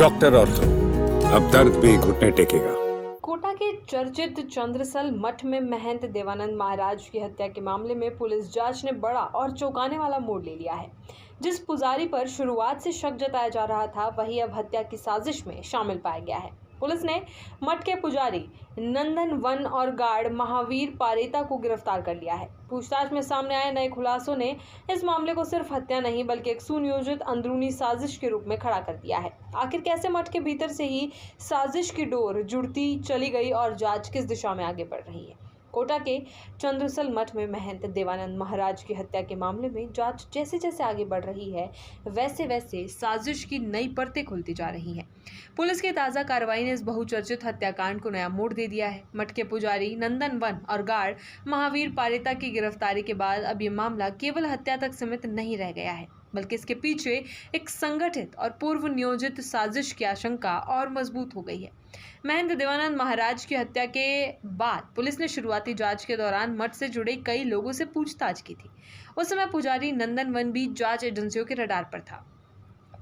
Doctor ortho, अब दर्द भी घुटने टेकेगा। कोटा के चर्चित चंद्रसल मठ में महंत देवानंद महाराज की हत्या के मामले में पुलिस जांच ने बड़ा और चौंकाने वाला मोड़ ले लिया है। जिस पुजारी पर शुरुआत से शक जताया जा रहा था, वही अब हत्या की साजिश में शामिल पाया गया है। पुलिस ने मठ के पुजारी नंदन वन और गार्ड महावीर पारेता को गिरफ्तार कर लिया है। पूछताछ में सामने आए नए खुलासों ने इस मामले को सिर्फ हत्या नहीं बल्कि एक सुनियोजित अंदरूनी साजिश के रूप में खड़ा कर दिया है। आखिर कैसे मठ के भीतर से ही साजिश की डोर जुड़ती चली गई और जांच किस दिशा में आगे बढ़ रही है। कोटा के चंद्रसल मठ में महंत देवानंद महाराज की हत्या के मामले में जांच जैसे जैसे आगे बढ़ रही है, वैसे वैसे साजिश की नई परतें खुलती जा रही हैं। पुलिस की ताज़ा कार्रवाई ने इस बहुचर्चित हत्याकांड को नया मोड़ दे दिया है। मठ के पुजारी नंदन वन और गार्ड महावीर पारेता की गिरफ्तारी के बाद अब ये मामला केवल हत्या तक सीमित नहीं रह गया है, बल्कि इसके पीछे एक संगठित और पूर्व नियोजित साजिश की आशंका और मजबूत हो गई है। महंत देवानंद महाराज की हत्या के बाद पुलिस ने शुरुआती जांच के दौरान मठ से जुड़े कई लोगों से पूछताछ की थी। उस समय पुजारी नंदन वन भी जांच एजेंसियों के रडार पर था।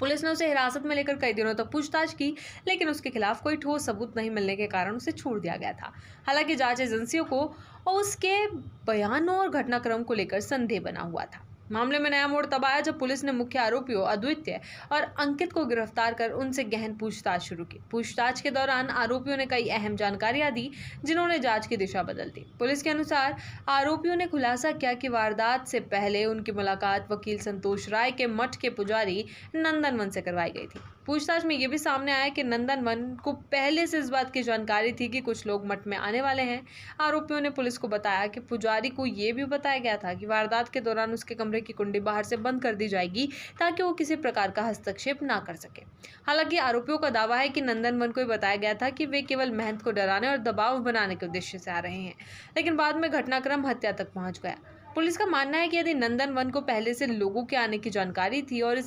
पुलिस ने उसे हिरासत में लेकर कई दिनों तक पूछताछ की, लेकिन उसके खिलाफ कोई ठोस सबूत नहीं मिलने के कारण उसे छोड़ दिया गया था। हालांकि जांच एजेंसियों को उसके बयानों और घटनाक्रम को लेकर संदेह बना हुआ था। मामले में नया मोड़ तब आया जब पुलिस ने मुख्य आरोपियों अद्वितीय और अंकित को गिरफ्तार कर उनसे गहन पूछताछ शुरू की। पूछताछ के दौरान आरोपियों ने कई अहम जानकारियां दी, जिन्होंने जांच की दिशा बदल दी। पुलिस के अनुसार आरोपियों ने खुलासा किया कि वारदात से पहले उनकी मुलाकात वकील संतोष राय के मठ के पुजारी नंदन वन से करवाई गई थी। पूछताछ में यह भी सामने आया कि नंदन वन को पहले से इस बात की जानकारी थी कि कुछ लोग मठ में आने वाले हैं। आरोपियों ने पुलिस को बताया कि पुजारी को यह भी बताया गया था कि वारदात के दौरान उसके कमरे की कुंडी बाहर से बंद कर दी जाएगी ताकि वो किसी प्रकार का हस्तक्षेप ना कर सके। हालांकि आरोपियों का दावा है कि नंदन वन को बताया गया था कि वे केवल महंत को डराने और दबाव बनाने के उद्देश्य से आ रहे हैं, लेकिन बाद में घटनाक्रम हत्या तक पहुंच गया। पुलिस का मानना है कि यदि नंदन वन को पहले से लोगों के आने की जानकारी थी और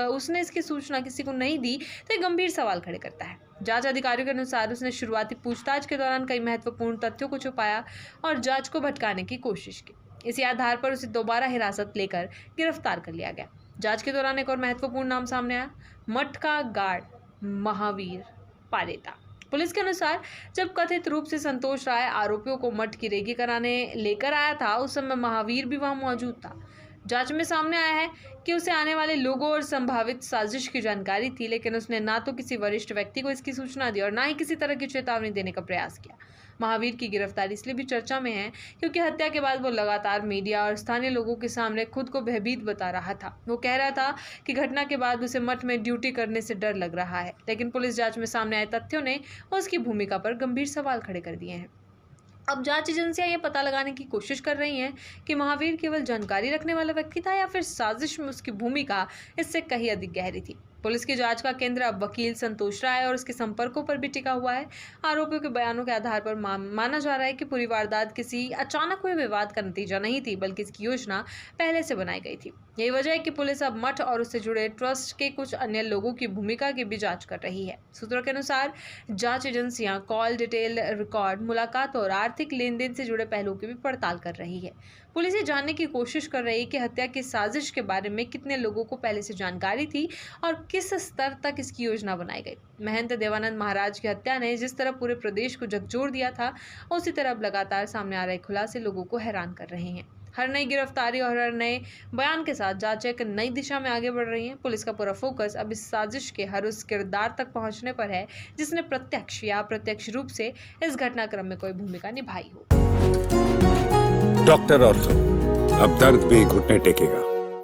उसने इसकी सूचना किसी को नहीं दी, तो एक गंभीर सवाल खड़े करता है। जांच अधिकारियों के अनुसार उसने शुरुआती पूछताछ के दौरान कई महत्वपूर्ण तथ्यों को छुपाया और जांच को भटकाने की कोशिश की। इसी आधार पर उसे दोबारा हिरासत लेकर गिरफ्तार कर लिया गया। जांच के दौरान एक और महत्वपूर्ण नाम सामने आया, मठ का गार्ड महावीर पारेता। पुलिस के अनुसार जब कथित रूप से संतोष राय आरोपियों को मठ की रेकी कराने लेकर आया था, उस समय महावीर भी वहां मौजूद था। जांच में सामने आया है कि उसे आने वाले लोगों और संभावित साजिश की जानकारी थी, लेकिन उसने ना तो किसी वरिष्ठ व्यक्ति को इसकी सूचना दी और ना ही किसी तरह की चेतावनी देने का प्रयास किया। महावीर की गिरफ्तारी इसलिए भी चर्चा में है क्योंकि हत्या के बाद वो लगातार मीडिया और स्थानीय लोगों के सामने खुद को भयभीत बता रहा था। वो कह रहा था कि घटना के बाद उसे मठ में ड्यूटी करने से डर लग रहा है, लेकिन पुलिस जांच में सामने आए तथ्यों ने उसकी भूमिका पर गंभीर सवाल खड़े कर दिए हैं। अब जांच एजेंसियां ये पता लगाने की कोशिश कर रही हैं कि महावीर केवल जानकारी रखने वाला व्यक्ति था या फिर साजिश में उसकी भूमिका इससे कहीं अधिक गहरी थी। पुलिस की जांच का केंद्र अब वकील संतोष राय और उसके संपर्कों पर भी टिका हुआ है। आरोपियों के बयानों के आधार पर माना जा रहा है कि पूरी वारदात किसी अचानक हुए विवाद का नतीजा नहीं थी, बल्कि इसकी योजना पहले से बनाई गई थी। यही वजह है कि पुलिस अब मठ और उससे जुड़े ट्रस्ट के कुछ अन्य लोगों की भूमिका की भी जांच कर रही है। सूत्रों के अनुसार जांच एजेंसियां कॉल डिटेल रिकॉर्ड, मुलाकात और आर्थिक लेन देन से जुड़े पहलुओं की भी पड़ताल कर रही है। पुलिस ये जानने की कोशिश कर रही है कि हत्या की साजिश के बारे में कितने लोगों को पहले से जानकारी थी और किस स्तर तक इसकी योजना बनाई गई। महंत देवानंद महाराज की हत्या ने जिस तरह पूरे प्रदेश को झकझोर दिया था, उसी तरह अब लगातार सामने आ रहे खुलासे लोगों को हैरान कर रहे हैं। हर नई गिरफ्तारी और हर नए बयान के साथ जांच एक नई दिशा में आगे बढ़ रही है। पुलिस का पूरा फोकस अब इस साजिश के हर उस किरदार तक पहुंचने पर है जिसने प्रत्यक्ष या अप्रत्यक्ष रूप से इस घटनाक्रम में कोई भूमिका निभाई हो। डॉक्टर ऑर्थो, अब दर्द भी घुटने टेकेगा।